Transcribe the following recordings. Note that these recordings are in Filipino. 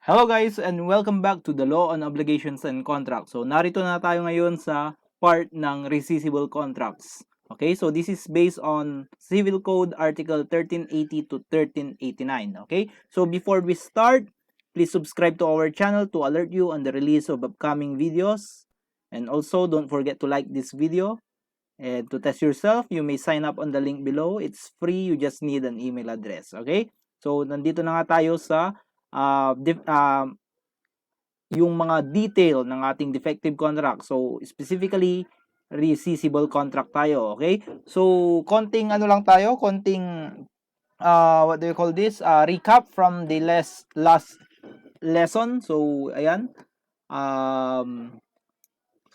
Hello guys and welcome back to the Law on Obligations and Contracts. So narito na tayo ngayon sa part ng Rescissible Contracts. Okay, so this is based on Civil Code Article 1380 to 1389. Okay, so before we start, please subscribe to our channel to alert you on the release of upcoming videos. And also don't forget to like this video. And to test yourself, you may sign up on the link below. It's free, you just need an email address. Okay, so nandito na nga tayo sa yung mga detail ng ating defective contract. So, specifically, rescissible contract tayo, okay? So, konting ano lang tayo, konting what do you call this? Recap from the last lesson. So, ayan.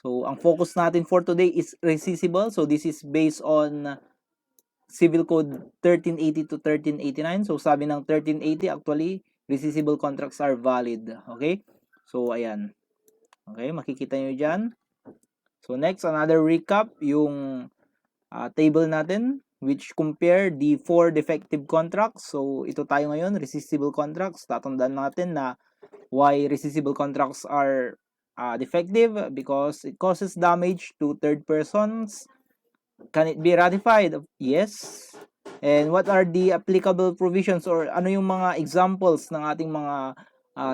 So, ang focus natin for today is rescissible. So, this is based on Civil Code 1380 to 1389. So, sabi ng 1380, actually, rescissible contracts are valid. Okay? So, ayan. Okay, makikita nyo dyan. So, next, another recap, yung table natin, which compare the 4 defective contracts. So, ito tayo ngayon, rescissible contracts. Tatandaan natin na why rescissible contracts are defective, because it causes damage to third persons. Can it be ratified? Yes. And what are the applicable provisions, or ano yung mga examples ng ating mga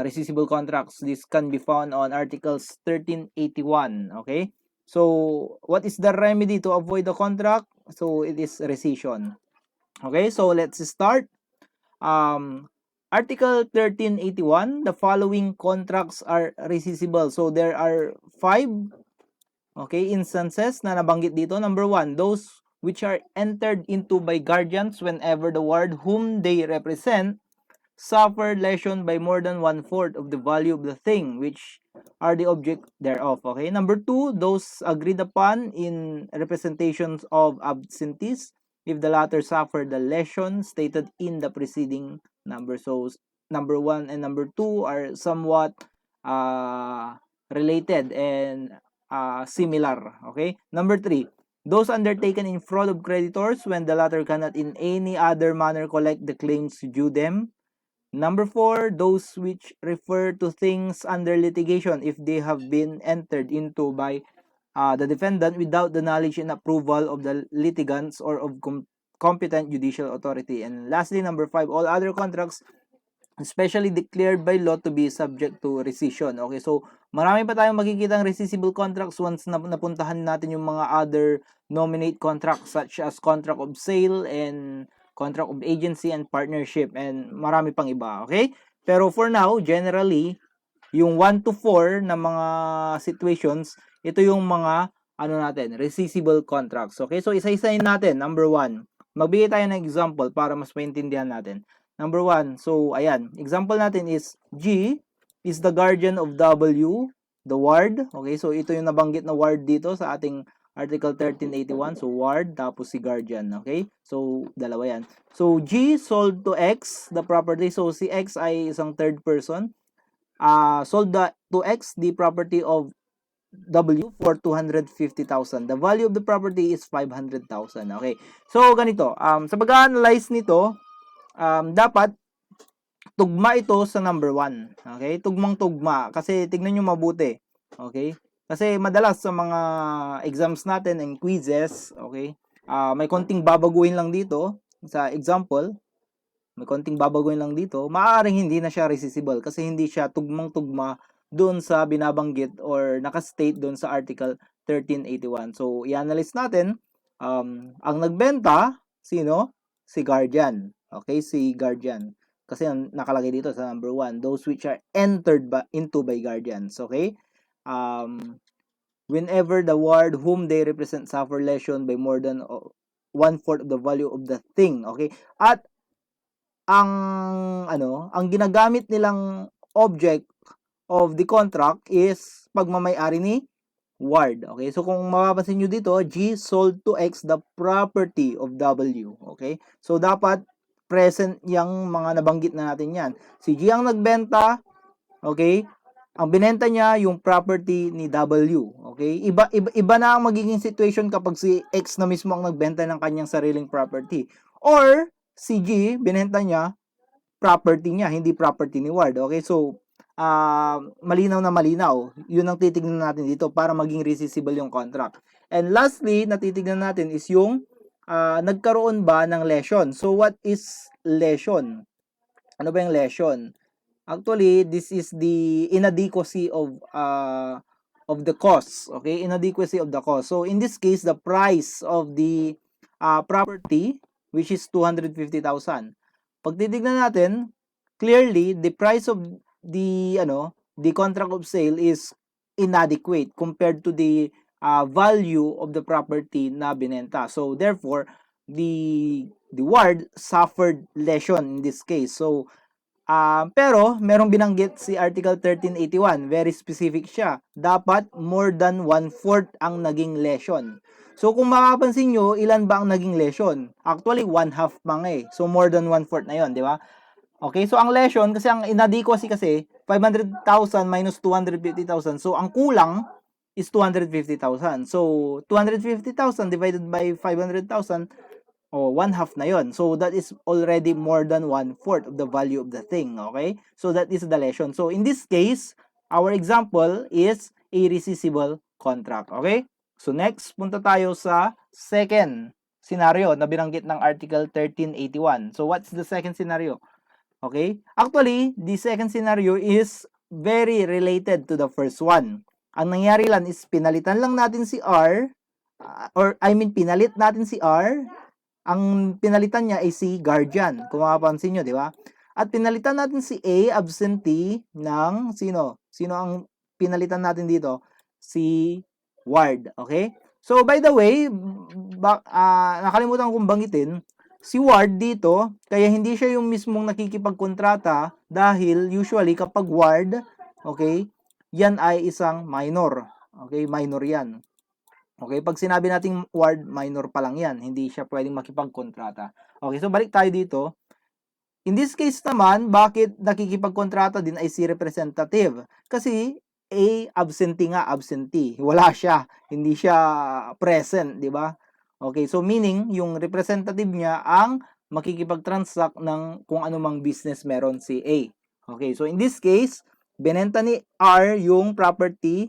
rescissible contracts? This can be found on Articles 1381. Okay? So, what is the remedy to avoid the contract? So, it is rescission. Okay? So, let's start. Article 1381, the following contracts are rescissible. So, there are 5 instances na nabanggit dito. Number 1, those which are entered into by guardians whenever the ward whom they represent suffer lesion by more than 1/4 of the value of the thing which are the object thereof. Okay. Number 2, those agreed upon in representations of absentees if the latter suffer the lesion stated in the preceding number. So, number 1 and number 2 are somewhat related and similar. Okay. Number 3, those undertaken in fraud of creditors when the latter cannot in any other manner collect the claims due them. Number 4, those which refer to things under litigation if they have been entered into by the defendant without the knowledge and approval of the litigants or of competent judicial authority. And lastly, number 5, all other contracts especially declared by law to be subject to rescission. Okay, so marami pa tayong makikitang rescissible contracts once na napuntahan natin yung mga other nominate contracts such as contract of sale and contract of agency and partnership, and marami pang iba. Okay, pero for now, generally, yung 1 to 4 na mga situations, ito yung mga ano natin, rescissible contracts. Okay, so isa-isahin natin. Number 1, magbigay tayo ng example para mas maintindihan natin. Number 1, so ayan, example natin is G is the guardian of W, the ward. Okay, so ito yung nabanggit na ward dito sa ating Article 1381. So ward, tapos si guardian. Okay, so dalawa yan. So G sold to X the property. So si X ay isang third person. Sold to X the property of W for 250,000. The value of the property is 500,000. Okay, so ganito, sa pag-analyze nito, dapat tugma ito sa number 1. Okay? Tugmang-tugma. Kasi tignan nyo mabuti. Okay? Kasi madalas sa mga exams natin and quizzes, okay, may konting babaguhin lang dito. Sa example, may konting babaguhin lang dito. Maaaring hindi na siya rescissible kasi hindi siya tugmang-tugma doon sa binabanggit or nakastate doon sa Article 1381. So, i-analyze natin. Ang nagbenta, sino? Si guardian. Okay, si guardian. Kasi nakalagay dito sa number 1, those which are entered into by guardians. Okay? Whenever the ward whom they represent suffer lesion by more than 1/4 of the value of the thing. Okay? At ang ginagamit nilang object of the contract is pagmamay-ari ni ward. Okay? So, kung mapapansin nyo dito, G sold to X the property of W. Okay? So, dapat present yung mga nabanggit na natin yan. Si G ang nagbenta, okay? Ang binenta niya yung property ni W. Okay? Iba na ang magiging situation kapag si X na mismo ang nagbenta ng kanyang sariling property. Or, si G, binenta niya property niya, hindi property ni ward. Okay? So, malinaw na malinaw. Yun ang titignan natin dito para maging rescissible yung contract. And lastly, natitignan natin is yung nagkaroon ba ng lesion. So, what is lesion? Ano ba yung lesion? Actually, this is the inadequacy of the cost. Okay? Inadequacy of the cost. So, in this case, the price of the property, which is 250,000. Pag titignan natin, clearly, the price of the contract of sale is inadequate compared to the value of the property na binenta. So, therefore, the ward suffered lesion in this case. So, pero merong binanggit si Article 1381, very specific siya. Dapat more than 1/4 ang naging lesion. So kung makapansin nyo, ilan ba ang naging lesion? Actually, 1/2 pa nga eh. So more than 1/4 na yon, di ba? Okay, so ang lesion, kasi ang inadequacy kasi, 500,000 minus 250,000. So ang kulang is 250,000. So 250,000 divided by 500,000, oh, 1/2 na yon. So, that is already more than 1/4 of the value of the thing, okay? So, that is the lesion. So, in this case, our example is a rescissible contract, okay? So, next, punta tayo sa second scenario na binanggit ng Article 1381. So, what's the second scenario? Okay? Actually, the second scenario is very related to the first one. Ang nangyari lang is pinalitan lang natin si R, pinalit natin si R. Ang pinalitan niya ay si guardian. Kung mapapansin nyo, di ba? At pinalitan natin si A, absentee, ng sino? Sino ang pinalitan natin dito? Si ward. Okay? So, by the way, nakalimutan kong banggitin, si ward dito, kaya hindi siya yung mismong nakikipagkontrata dahil usually kapag ward, okay, yan ay isang minor. Okay? Minor yan. Okay, pag sinabi nating ward, minor pa lang yan. Hindi siya pwedeng makipagkontrata. Okay, so balik tayo dito. In this case naman, bakit nakikipagkontrata din ay si representative? Kasi A, absentee. Wala siya. Hindi siya present, di ba? Okay, so meaning, yung representative niya ang makikipag-transact ng kung anumang business meron si A. Okay, so in this case, binenta ni R yung property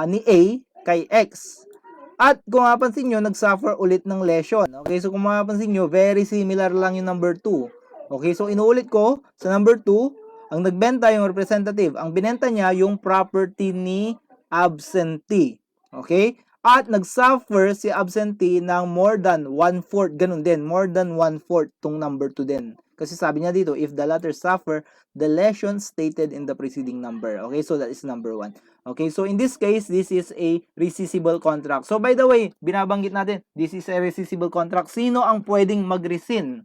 ni A kay X. At kung mapapansin nyo, nag-suffer ulit ng lesion. Okay, so kung mapapansin nyo, very similar lang yung number 2. Okay, so inuulit ko, sa number 2, ang nagbenta yung representative. Ang binenta niya yung property ni absentee. Okay? At nag-suffer si absentee ng more than 1/4. Ganun din, more than 1/4 tong number 2 din. Kasi sabi niya dito, if the latter suffer the lesion stated in the preceding number. Okay, so that is number 1. Okay, so in this case, this is a rescissible contract. So by the way, binabanggit natin, this is a rescissible contract. Sino ang pwedeng mag-rescind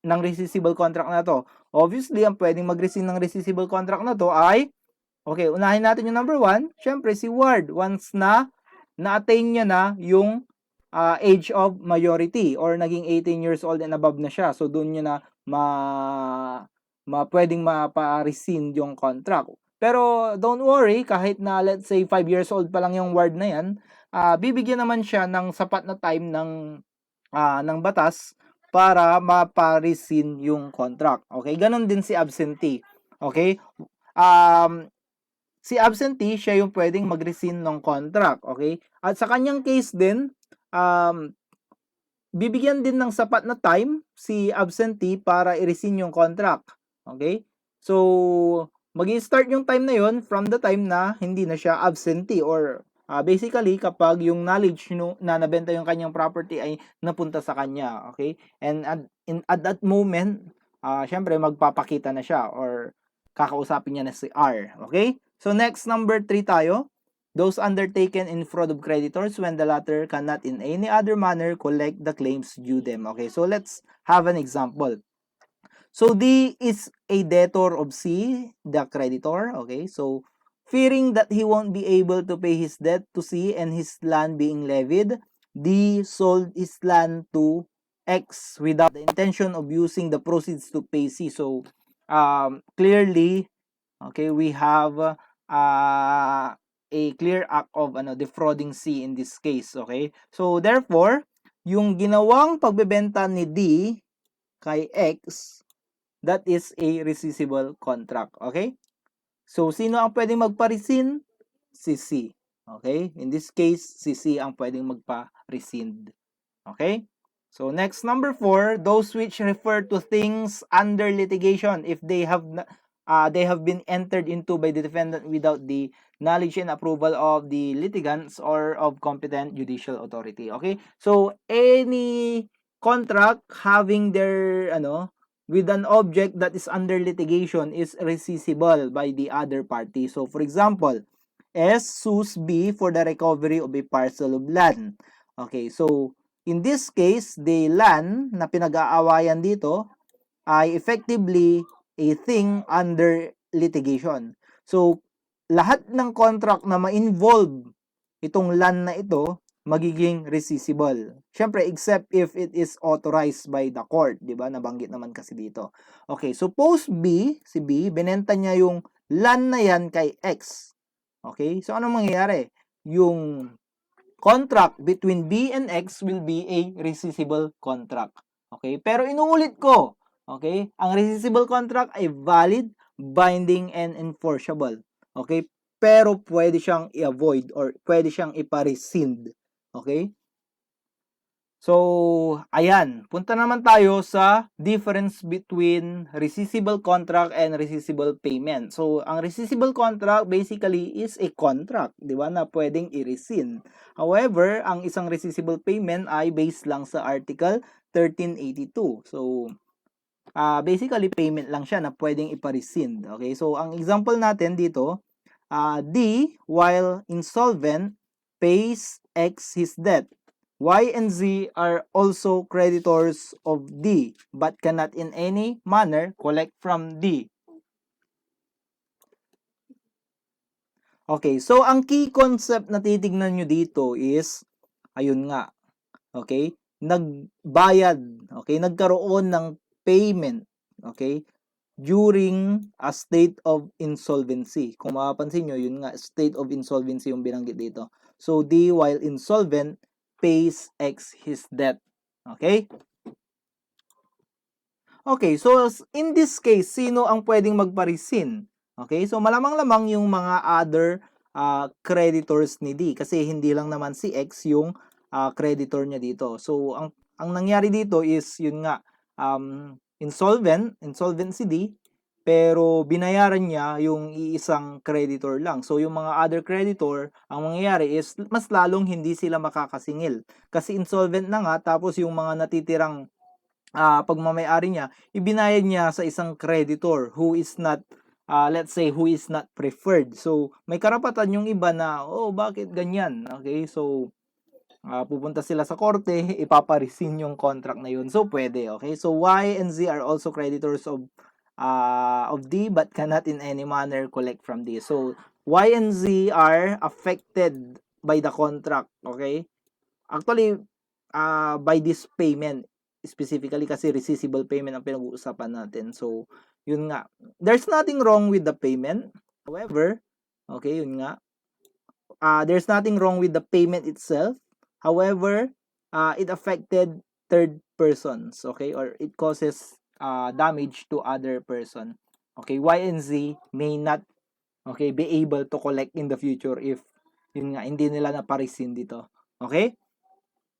ng rescissible contract na to? Obviously, ang pwedeng mag-rescind ng rescissible contract na to ay, okay, unahin natin yung number 1. Syempre, si ward. Once na na-attain niya na yung age of majority or naging 18 years old and above na siya. So, doon niya na pwedeng mapa-rescind yung contract. Pero don't worry, kahit na let's say 5 years old pa lang yung ward na yan, bibigyan naman siya ng sapat na time ng batas para mapa-rescind yung contract. Okay? Ganon din si absentee. Okay? Si absentee, siya yung pwedeng mag-rescind ng contract. Okay? At sa kanyang case din, bibigyan din ng sapat na time si absentee para i-rescind yung contract. Okay? So, mag-i-start yung time na yon from the time na hindi na siya absentee or basically kapag yung knowledge na nabenta yung kanyang property ay napunta sa kanya. Okay? And at that moment, syempre magpapakita na siya or kakausapin niya na si R. Okay? So, next, number 3 tayo. Those undertaken in fraud of creditors when the latter cannot in any other manner collect the claims due them. Okay, so let's have an example. So, D is a debtor of C, the creditor. Okay, so fearing that he won't be able to pay his debt to C and his land being levied, D sold his land to X without the intention of using the proceeds to pay C. So, clearly, okay, we have a clear act of defrauding C in this case. Okay, so therefore, yung ginawang pagbebenta ni D kay X, that is a rescissible contract. Okay, So, sino ang pwedeng magpa-rescind? Si C. Okay? In this case, si C ang pwedeng magpa-rescind. Okay? So, next, number 4, those which refer to things under litigation if they have been entered into by the defendant without the knowledge and approval of the litigants or of competent judicial authority. Okay? So, any contract having their, with an object that is under litigation is rescissible by the other party. So, for example, S sues B for the recovery of a parcel of land. Okay, so in this case, the land na pinag-aawayan dito ay effectively a thing under litigation. So, lahat ng contract na ma-involve itong land na ito, magiging rescissible. Siyempre, except if it is authorized by the court, di ba? Nabanggit naman kasi dito. Okay, suppose B, si B, binenta niya yung land na yan kay X. Okay, so anong mangyayari? Yung contract between B and X will be a rescissible contract. Okay, pero inuulit ko, okay, ang rescissible contract ay valid, binding, and enforceable. Okay, pero pwede siyang i-avoid or pwede siyang ipa-rescind. Okay? So, ayan. Punta naman tayo sa difference between rescissible contract and rescissible payment. So, ang rescissible contract basically is a contract, di ba, na pwedeng i-rescind. However, ang isang rescissible payment ay based lang sa Article 1382. So, basically payment lang siya na pwedeng ipa-rescind. Okay? So, ang example natin dito, D, while insolvent, pays X his debt. Y and Z are also creditors of D, but cannot in any manner collect from D. Okay, so ang key concept na titignan nyo dito is, ayun nga, okay, nagbayad, okay, nagkaroon ng payment, okay, during a state of insolvency. Kung mapapansin nyo, yun nga, state of insolvency yung binanggit dito. So, D, while insolvent, pays X his debt. Okay? Okay, so in this case, sino ang pwedeng magpa-rescind? Okay, so malamang-lamang yung mga other creditors ni D kasi hindi lang naman si X yung creditor niya dito. So, ang nangyari dito is, yun nga, insolvent si D, pero binayaran niya yung iisang creditor lang. So, yung mga other creditor, ang mangyayari is mas lalong hindi sila makakasingil. Kasi insolvent na nga, tapos yung mga natitirang pagmamayari niya, ibinayad niya sa isang creditor who is not, let's say, who is not preferred. So, may karapatan yung iba na, oh, bakit ganyan? Okay, so, pupunta sila sa korte, ipaparisin yung contract na yun. So, pwede, okay? So, Y and Z are also creditors of D but cannot in any manner collect from D. So, Y and Z are affected by the contract, okay? Actually, by this payment, specifically kasi rescissible payment ang pinag-uusapan natin. So, yun nga. There's nothing wrong with the payment. However, okay, yun nga. There's nothing wrong with the payment itself. However, it affected third persons, okay, or it causes damage to other person. Okay, Y and Z may not, okay, be able to collect in the future if yun nga hindi nila naparisin dito. Okay?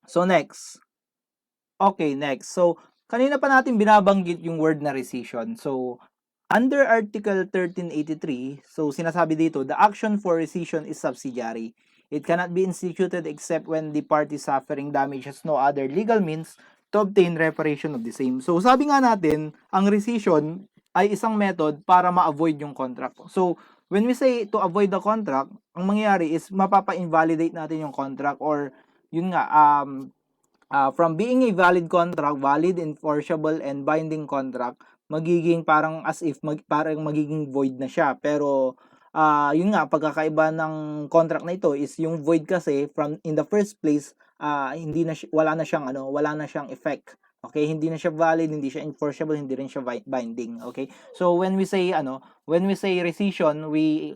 So next. Okay, next. So kanina pa natin binabanggit yung word na rescission. So under Article 1383, so sinasabi dito, the action for rescission is subsidiary. It cannot be instituted except when the party suffering damage has no other legal means to obtain reparation of the same. So, sabi nga natin, ang rescission ay isang method para ma-avoid yung contract. So, when we say to avoid the contract, ang mangyayari is mapapa-invalidate natin yung contract or yun nga, from being a valid contract, valid, enforceable, and binding contract, magiging parang as if parang magiging void na siya. Pero yun nga, pagkakaiba ng contract na ito is yung void kasi from in the first place hindi na wala na siyang effect. Okay, hindi na siya valid, hindi siya enforceable, hindi rin siya binding. Okay? So when we say rescission, we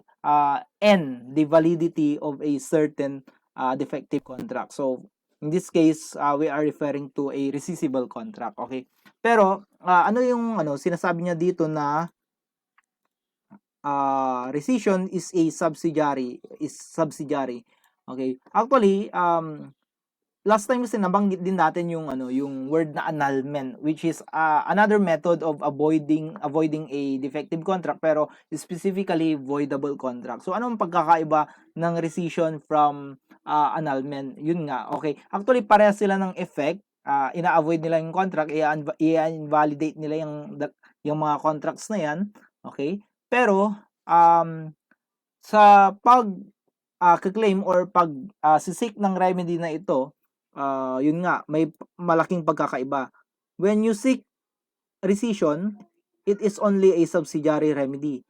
end the validity of a certain defective contract. So in this case, we are referring to a rescissible contract. Okay? Pero ano yung sinasabi niya dito na rescission is a subsidiary. Okay. Actually, last time kasi nabanggit din natin yung yung word na annulment, which is another method of avoiding a defective contract, pero specifically voidable contract. So anong pagkakaiba ng rescission from annulment? Yun nga, okay. Actually parehas sila ng effect. Ina-avoid nila yung contract, i-invalidate nila yung mga contracts na yan, okay? Pero sa claim or sisik ng remedy na ito, yun nga, may malaking pagkakaiba. When you seek rescission, it is only a subsidiary remedy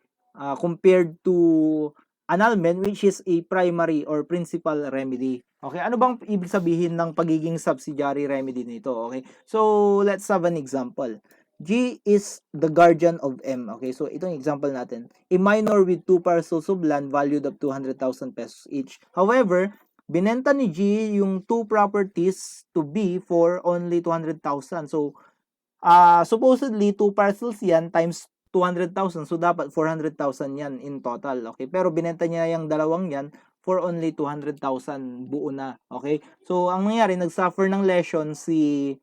compared to annulment, which is a primary or principal remedy. Okay, ano bang ibig sabihin ng pagiging subsidiary remedy nito? Okay, so let's have an example. G is the guardian of M. Okay, so itong example natin. A minor with 2 parcels of land valued of 200,000 pesos each. However, binenta ni G yung 2 properties to B for only 200,000. So, supposedly 2 parcels yan times 200,000. So, dapat 400,000 yan in total. Okay, pero binenta niya yung dalawang yan for only 200,000 buo na. Okay, so ang nangyari, nagsuffer ng lesion si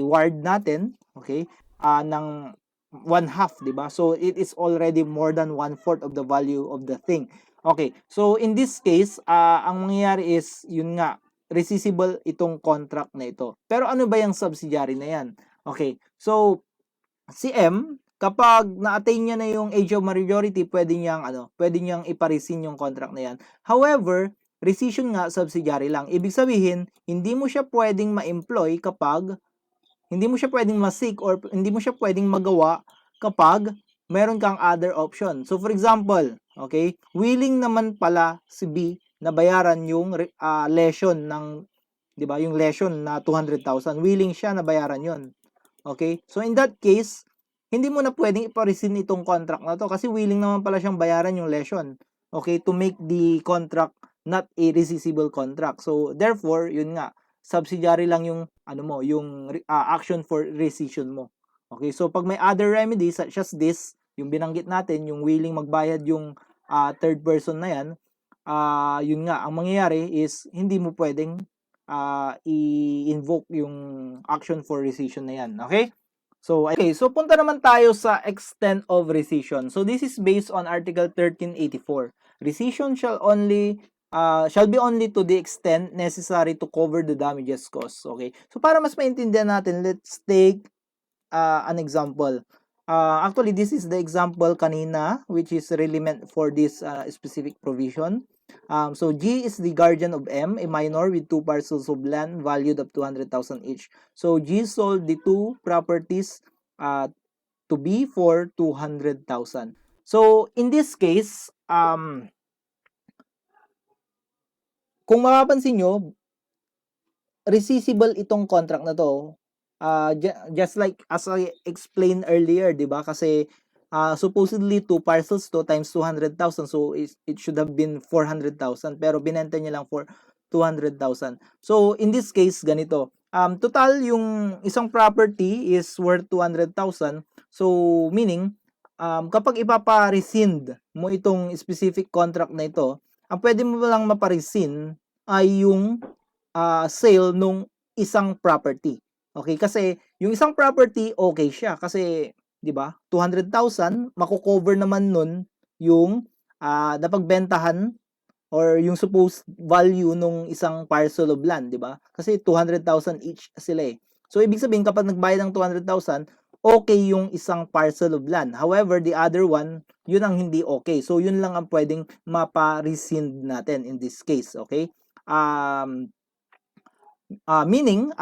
ward natin, okay, ng 1/2, di ba? So it is already more than 1/4 of the value of the thing. Okay, so in this case, ang mangyayari is, yun nga, rescissible itong contract na ito. Pero ano ba yung subsidiary na yan? Okay, so si M, kapag na-attain niya na yung age of majority, pwede niyang ipa-rescind yung contract na yan. However, rescission nga subsidiary lang. Ibig sabihin, hindi mo siya pwedeng ma-employ kapag hindi mo siya pwedeng ma-seek or hindi mo siya pwedeng magawa kapag meron kang other option. So for example, okay, willing naman pala si B na bayaran yung lesion ng, 'di ba, yung lesion na 200,000. Willing siya na bayaran 'yon. Okay? So in that case, hindi mo na pwedeng ipa-rescind itong contract na to kasi willing naman pala siyang bayaran yung lesion. Okay? To make the contract not a rescissible contract. So therefore, yun nga, subsidiary lang yung yung action for rescission mo. Okay? So pag may other remedies such as this, yung binanggit natin, yung willing magbayad yung third person na yan, yun nga, ang mangyayari is hindi mo pwedeng i-invoke yung action for rescission na yan. Okay? So punta naman tayo sa extent of rescission. So this is based on Article 1384. Rescission shall be only to the extent necessary to cover the damages caused. Okay? So para mas maintindihan natin, let's take an example. Actually, this is the example kanina, which is really meant for this specific provision. So G is the guardian of M, a minor with 2 parcels of land valued of 200,000 each. So G sold the 2 properties to B for 200,000. So in this case, kung mapapansin nyo, rescissible itong contract na to. Just like as I explained earlier, di ba? Kasi supposedly 2 parcels to times 200,000, so it should have been 400,000, pero binenta niya lang for 200,000. So in this case, ganito. Total yung isang property is worth 200,000. So meaning, kapag ipapa-rescind mo itong specific contract na ito, ang pwede mo lang mapa-rescind ay yung sale nung isang property. Okay, kasi yung isang property okay siya kasi 'di ba? 200,000 mako-cover naman nun yung napagbentahan or yung supposed value nung isang parcel of land, 'di ba? Kasi 200,000 each sila eh. So ibig sabihin kapag nagbayad ng 200,000, okay yung isang parcel of land. However, the other one, yun ang hindi okay. So yun lang ang pwedeng mapa-rescind natin in this case, okay? Meaning,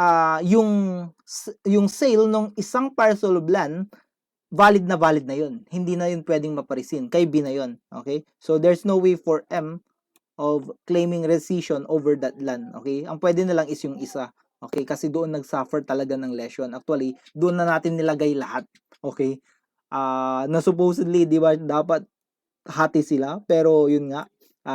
yung sale ng isang parcel of land, valid na yun. Hindi na yun pwedeng maparisin. Kay B na yun. Okay? So, there's no way for M of claiming rescission over that land. Okay? Ang pwede na lang is yung isa. Okay? Kasi doon nag-suffer talaga ng lesion. Actually, doon na natin nilagay lahat. Okay? Na supposedly, di ba, dapat hati sila. Pero, yun nga,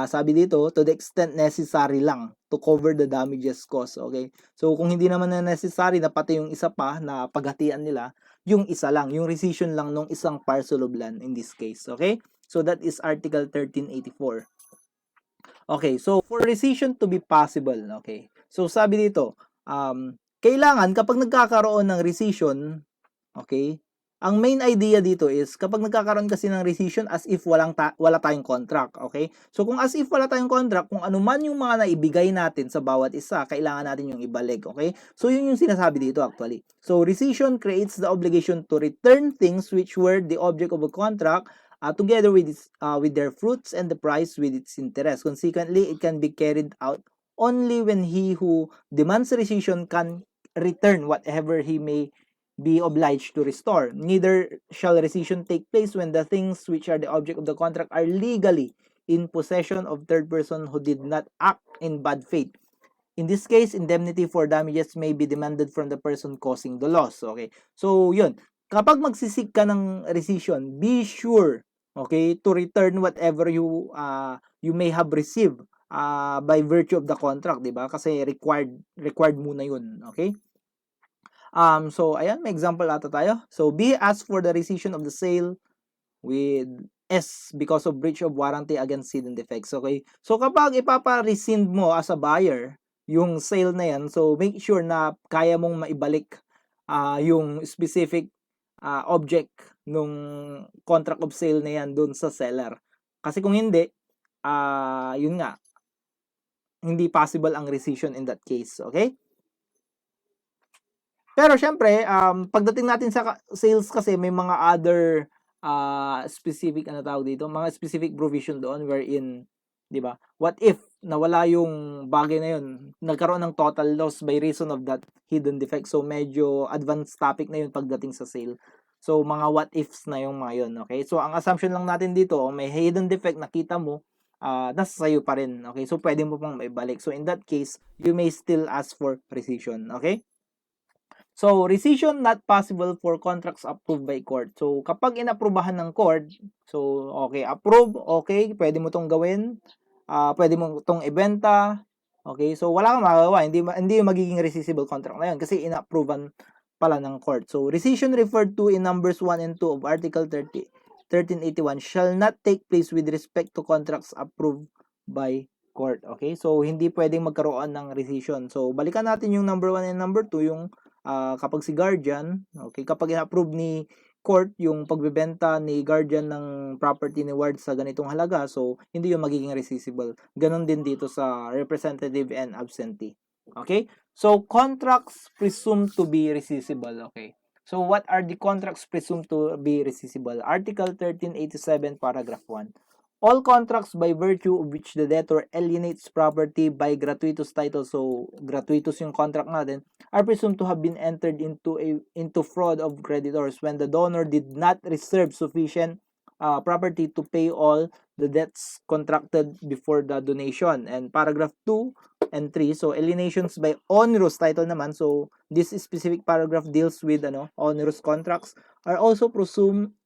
sabi dito, to the extent necessary lang to cover the damages caused. Okay? So, kung hindi naman na necessary na pati yung isa pa na paghatian nila, yung isa lang, yung rescission lang nung isang parcel of land in this case. Okay? So that is Article 1384. Okay, so for rescission to be possible, okay. So sabi dito, kailangan kapag nagkakaroon ng rescission, okay, ang main idea dito is kapag nagkakaroon kasi ng rescission as if wala tayong contract, okay? So kung as if wala tayong contract, kung ano man yung mga naibigay natin sa bawat isa, kailangan natin yung ibalik, okay? So yun yung sinasabi dito actually. So rescission creates the obligation to return things which were the object of a contract together with their fruits and the price with its interest. Consequently, it can be carried out only when he who demands rescission can return whatever he may be obliged to restore. Neither shall rescission take place when the things which are the object of the contract are legally in possession of third person who did not act in bad faith. In this case, indemnity for damages may be demanded from the person causing the loss. Okay? So, yun. Kapag magsisig ka ng rescission, be sure, okay, to return whatever you may have received by virtue of the contract, di ba? Kasi required muna yun. Okay? So, ayan, may example ata tayo. So, B asks for the rescission of the sale with S because of breach of warranty against hidden defects. Okay? So, kapag ipapa-rescind mo as a buyer, yung sale na yan, so make sure na kaya mong maibalik yung specific object nung contract of sale na yan dun sa seller. Kasi kung hindi, yun nga, hindi possible ang rescission in that case. Okay? Pero syempre, pagdating natin sa sales kasi may mga other specific tawag dito, mga specific provision doon wherein, 'di ba? What if nawala yung bagay na yun, nagkaroon ng total loss by reason of that hidden defect. So medyo advanced topic na yun pagdating sa sale. So mga what ifs na yung mga yun, okay? So ang assumption lang natin dito, may hidden defect nakita mo, nasa sayo pa rin, okay? So pwede mo pang maibalik. So in that case, you may still ask for rescission, okay? So, rescission not possible for contracts approved by court. So, kapag inaprubahan ng court, so, okay, approve, okay, pwede mo tong gawin, pwede mo tong ibenta, okay, so, wala kang magagawa, hindi magiging rescissible contract na yun kasi inapprovean pala ng court. So, rescission referred to in numbers 1 and 2 of Article 1381 shall not take place with respect to contracts approved by court, okay? So, hindi pwedeng magkaroon ng rescission. So, balikan natin yung number 1 and number 2, yung kapag si guardian, okay, kapag in-approve ni court yung pagbebenta ni guardian ng property ni ward sa ganitong halaga, so hindi yung magiging rescissible. Ganon din dito sa representative and absentee. Okay? So, contracts presumed to be rescissible. Okay? So, what are the contracts presumed to be rescissible? Article 1387, paragraph 1. All contracts by virtue of which the debtor alienates property by gratuitous title, so gratuitous yung contract natin, are presumed to have been entered into fraud of creditors when the donor did not reserve sufficient property to pay all the debts contracted before the donation. And paragraph 2 and 3, so alienations by onerous title naman, so this specific paragraph deals with onerous contracts, are also presumed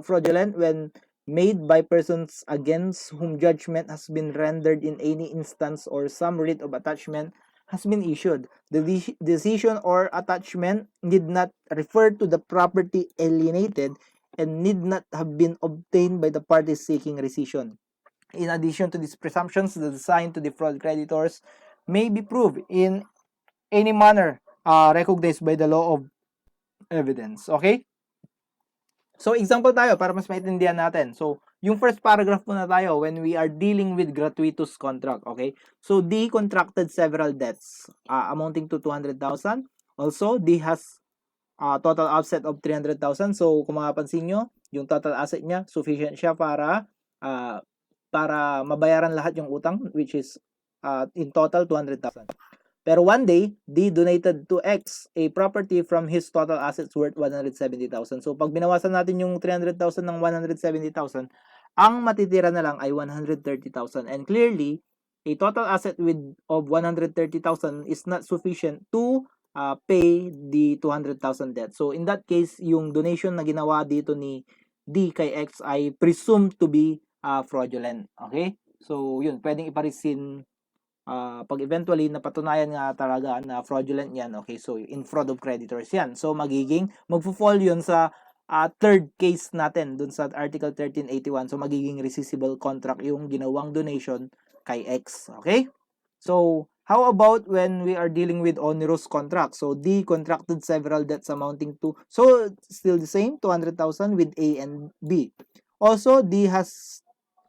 fraudulent when made by persons against whom judgment has been rendered in any instance or some writ of attachment has been issued. The decision or attachment need not refer to the property alienated and need not have been obtained by the parties seeking rescission. In addition to these presumptions, the design to defraud creditors may be proved in any manner recognized by the law of evidence. Okay? So, example tayo para mas maintindihan natin. So, yung first paragraph muna tayo when we are dealing with gratuitous contract, okay? So, D contracted several debts amounting to 200,000. Also, D has total offset of 300,000. So, kung mapapansin nyo, yung total asset niya, sufficient siya para mabayaran lahat yung utang, which is in total 200,000. Pero one day, D donated to X a property from his total assets worth 170,000. So, pag binawasan natin yung 300,000 ng 170,000, ang matitira na lang ay 130,000. And clearly, a total asset of 130,000 is not sufficient to pay the 200,000 debt. So, in that case, yung donation na ginawa dito ni D kay X ay presumed to be fraudulent. Okay? So, yun, pwedeng iparesin pag eventually napatunayan nga talaga na fraudulent yan, okay, so in fraud of creditors yan. So magfo-fall yun sa third case natin dun sa Article 1381. So magiging rescissible contract yung ginawang donation kay X, okay? So how about when we are dealing with onerous contract? So D contracted several debts amounting to, so still the same, 200,000 with A and B. Also, D has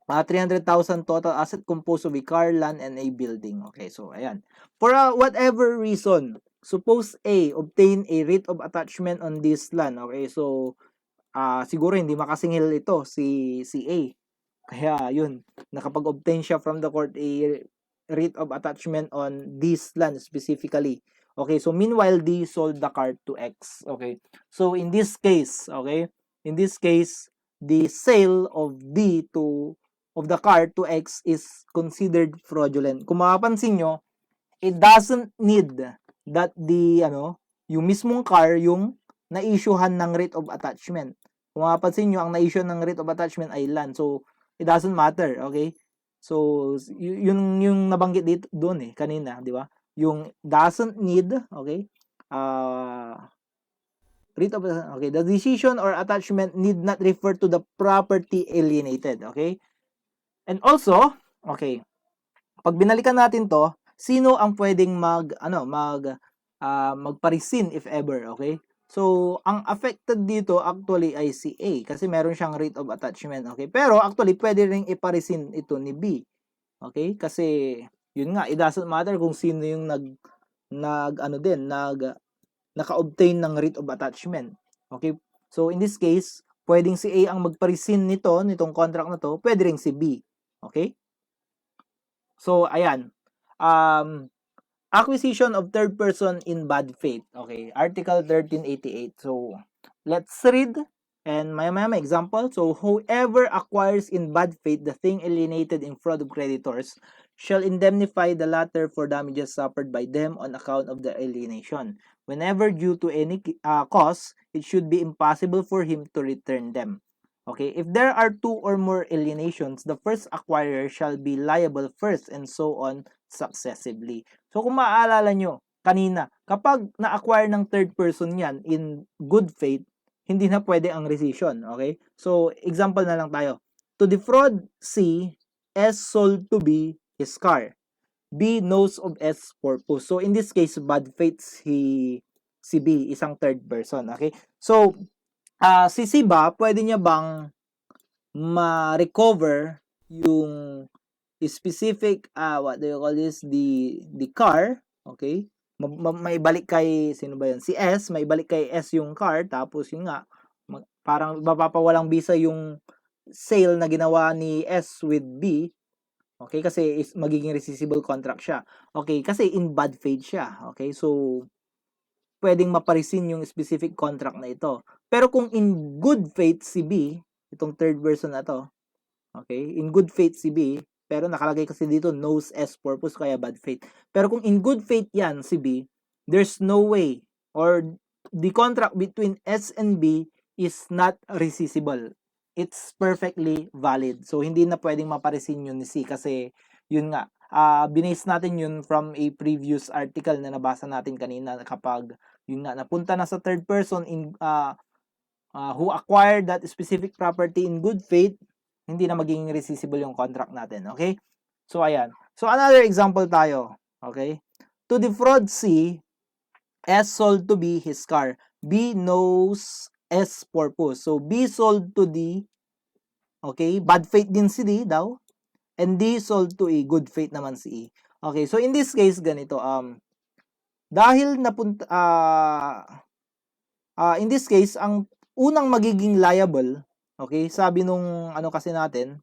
300,000 total asset composed of a car, land, and a building. Okay, so ayan. For whatever reason, suppose A obtain a writ of attachment on this land. Okay, so siguro hindi makasingil ito si A. Kaya yun, nakapag-obtain siya from the court a writ of attachment on this land specifically. Okay, so meanwhile D sold the car to X. Okay, so in this case, the sale of D of the car to X is considered fraudulent. Kung mapapansin nyo, it doesn't need that yung mismong car yung na-issuehan ng writ of attachment. Kung mapapansin nyo, ang na-issue ng writ of attachment ay land. So, it doesn't matter, okay? So, yung nabanggit dito doon kanina, di ba? Yung doesn't need, okay? Writ of, okay, the decision or attachment need not refer to the property alienated, okay? And also, okay, pag binalikan natin to, sino ang pwedeng magpa-rescind if ever, okay? So, ang affected dito actually ay si A kasi meron siyang writ of attachment, okay? Pero actually pwede ring ipa-rescind ito ni B. Okay? Kasi yun nga, it doesn't matter kung sino yung naka-obtain ng writ of attachment. Okay? So, in this case, pwedeng si A ang magpa-rescind nitong contract na to, pwede ring si B. Okay? So, ayan. Acquisition of third person in bad faith. Okay, Article 1388. So, let's read and may example. So, whoever acquires in bad faith the thing alienated in fraud of creditors shall indemnify the latter for damages suffered by them on account of the alienation. Whenever due to any cause, it should be impossible for him to return them. Okay, if there are two or more alienations, the first acquirer shall be liable first and so on successively. So kung maaalala nyo, kanina, kapag na-acquire ng third person yan in good faith, hindi na pwede ang rescission. Okay? So, example na lang tayo. To defraud C, S sold to B his car. B knows of S purpose. So, in this case, bad faith si B, isang third person. Okay? So, si C ba, pwede niya bang ma-recover yung specific, what do you call this, the car, okay? May balik kay, sino ba yan? Si S, may balik kay S yung car, tapos yung nga, parang mapapawalang bisa yung sale na ginawa ni S with B, okay? Kasi magiging rescissible contract siya. Okay, kasi in bad faith siya, okay? So, pwedeng maparesin yung specific contract na ito. Pero kung in good faith si B, itong third person na to, okay? In good faith si B, pero nakalagay kasi dito knows S purpose kaya bad faith. Pero kung in good faith yan si B, there's no way or the contract between S and B is not rescissible. It's perfectly valid. So hindi na pwedeng maparesin yun ni C kasi yun nga, binase natin yun from a previous article na nabasa natin kanina kapag yun nga napunta na sa third person in who acquired that specific property in good faith, hindi na magiging rescissible yung contract natin. Okay? So, ayan. So, another example tayo. Okay? To defraud C, S sold to B his car. B knows S purpose. So, B sold to D. Okay? Bad faith din si D daw. And D sold to E. Good faith naman si E. Okay? So, in this case, ganito. Dahil napunta, in this case, ang unang magiging liable, okay, sabi nung kasi natin,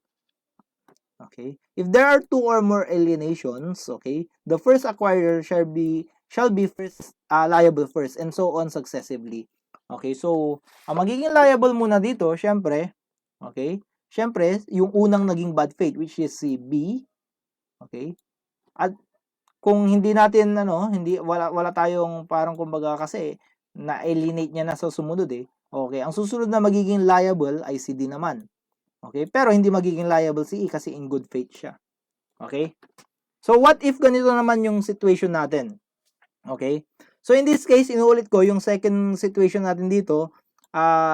okay, if there are two or more alienations, okay, the first acquirer shall be first liable first and so on successively. Okay, so ang magiging liable muna dito, syempre, okay, syempre yung unang naging bad faith which is si B, okay, at kung hindi natin wala tayong parang kumbaga kasi na-alienate niya na sa sumunod okay, ang susunod na magiging liable ay si D naman. Okay, pero hindi magiging liable si E kasi in good faith siya. Okay? So, what if ganito naman yung situation natin? Okay? So, in this case, inuulit ko yung second situation natin dito,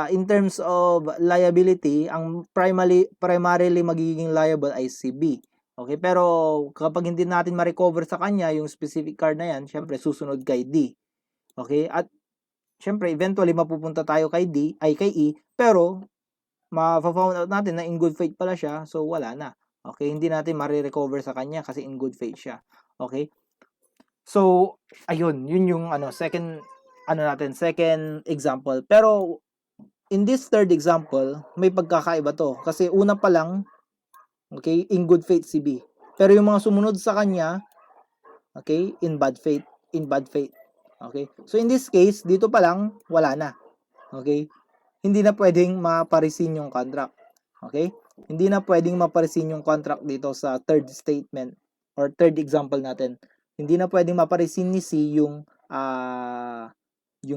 in terms of liability, ang primarily magiging liable ay si B. Okay? Pero, kapag hindi natin ma-recover sa kanya yung specific card na yan, syempre, susunod kay D. Okay? At, syempre, eventually, mapupunta tayo kay kay E, pero, ma-found out natin na in good faith pala siya, so wala na. Okay, hindi natin ma-recover sa kanya kasi in good faith siya. Okay? So, ayun, yun yung second example. Pero in this third example, may pagkakaiba to kasi una pa lang, okay, in good faith si B. Pero yung mga sumunod sa kanya, okay, in bad faith. Okay? So in this case, dito pa lang wala na. Okay? Hindi na pwedeng ma-resin yung contract. Okay? Hindi na pwedeng ma-resin yung contract dito sa third statement or third example natin. Hindi na pwedeng ma-resin ni C yung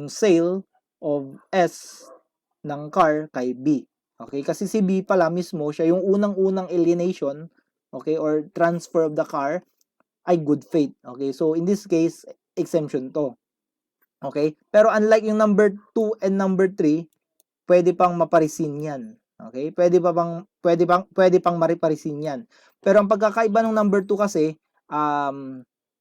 sale of S ng car kay B. Okay? Kasi si B pala mismo, siya yung unang-unang alienation, okay, or transfer of the car ay good faith. Okay? So in this case, exemption to. Okay? Pero unlike yung number 2 and number 3, pwede pang maparisin yan. Okay? Pwede pang mariparisin yan. Pero ang pagkakaiba ng number 2 kasi,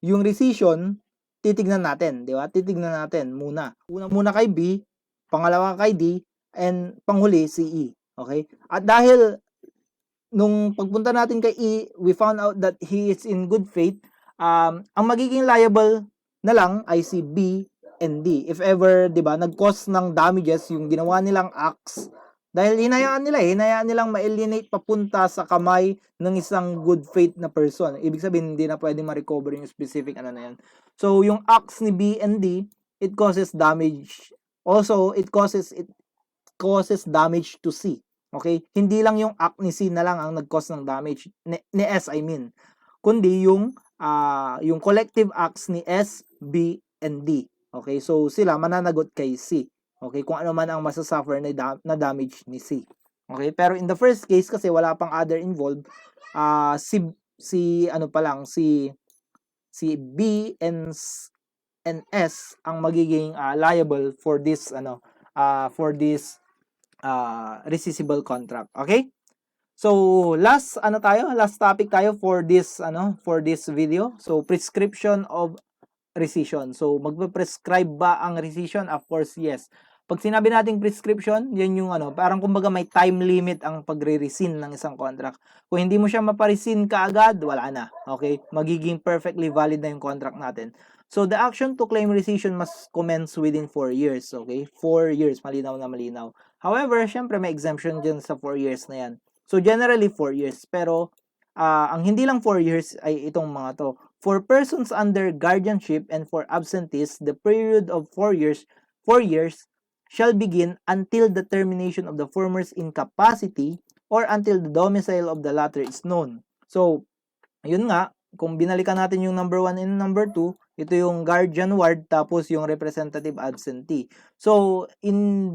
yung rescission, titignan natin, di ba? Titignan natin muna. Una muna kay B, pangalawa kay D, and panghuli si E. Okay? At dahil nung pagpunta natin kay E, we found out that he is in good faith, ang magiging liable na lang ay si B and D. If ever, 'di ba, nag-cause ng damages yung ginawa nilang acts dahil hinayaan nilang ma-alienate papunta sa kamay ng isang good faith na person. Ibig sabihin, hindi na pwedeng ma-recover yung specific na yan. So, yung acts ni B and D, it causes damage. Also, it causes damage to C. Okay? Hindi lang yung act ni C na lang ang nag-cause ng damage ni S, I mean. Kundi yung collective acts ni S, B, and D. Okay? So, sila mananagot kay C. Okay? Kung ano man ang masasuffer na damage ni C. Okay? Pero in the first case, kasi wala pang other involved, si B and S ang magiging liable for this rescissible contract. Okay? So, last topic tayo for this video. So, prescription of rescission. So, magpe-prescribe ba ang rescission? Of course, yes. Pag sinabi nating prescription, yan yung parang kumbaga may time limit ang pagre-rescind ng isang contract. Kung hindi mo siya maparesin kaagad, wala na. Okay? Magiging perfectly valid na yung contract natin. So, the action to claim rescission must commence within 4 years. Okay? 4 years. Malinaw na malinaw. However, syempre may exemption dyan sa 4 years na yan. So, generally 4 years. Pero, ang hindi lang 4 years ay itong mga to. For persons under guardianship and for absentees, the period of 4 years shall begin until the termination of the former's incapacity or until the domicile of the latter is known. So, yun nga, kung binalikan natin yung number 1 and number 2, ito yung guardian ward tapos yung representative absentee. So, in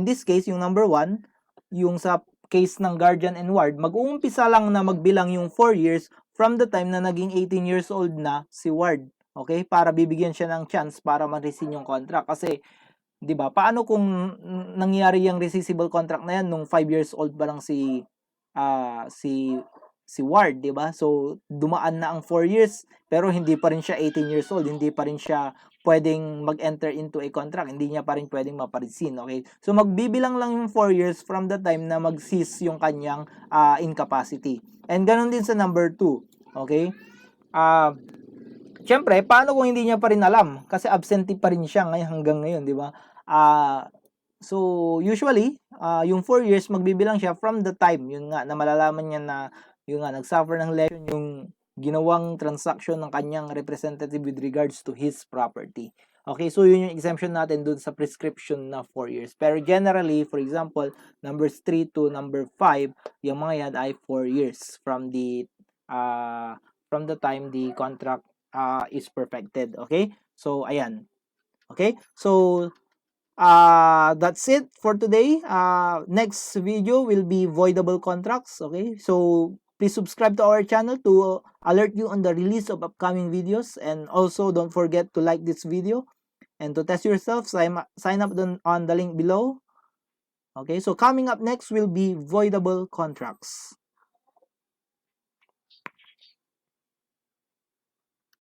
this case, yung number 1, yung sa case ng guardian and ward, mag-uumpisa lang na magbilang yung 4 years from the time na naging 18 years old na si ward. Okay? Para bibigyan siya ng chance para ma-rescind yung contract. Kasi, di ba, paano kung nangyari yung rescissible contract na yan nung 5 years old pa lang si ward, di ba? So, dumaan na ang 4 years, pero hindi pa rin siya 18 years old, hindi pa rin siya pwedeng mag-enter into a contract, hindi niya pa rin pwedeng maparisin, okay? So, magbibilang lang yung 4 years from the time na mag-cease yung kanyang incapacity. And ganun din sa number 2, okay? Siyempre, paano kung hindi niya pa rin alam? Kasi absentee pa rin siya hanggang ngayon, di ba? So, usually, yung 4 years, magbibilang siya from the time, yun nga, na malalaman niya na, yun nga, nagsuffer ng lesson yung ginawang transaction ng kanyang representative with regards to his property. Okay, so yun yung exemption natin dun sa prescription na 4 years. Pero generally, for example, numbers 3 to number 5, yung mga yan ay 4 years from the time the contract is perfected. Okay, so ayan. Okay, so that's it for today. Next video will be voidable contracts. Okay, so Please subscribe to our channel to alert you on the release of upcoming videos, and also don't forget to like this video, and to test yourself, sign up on the link below. Okay, so coming up next will be voidable contracts.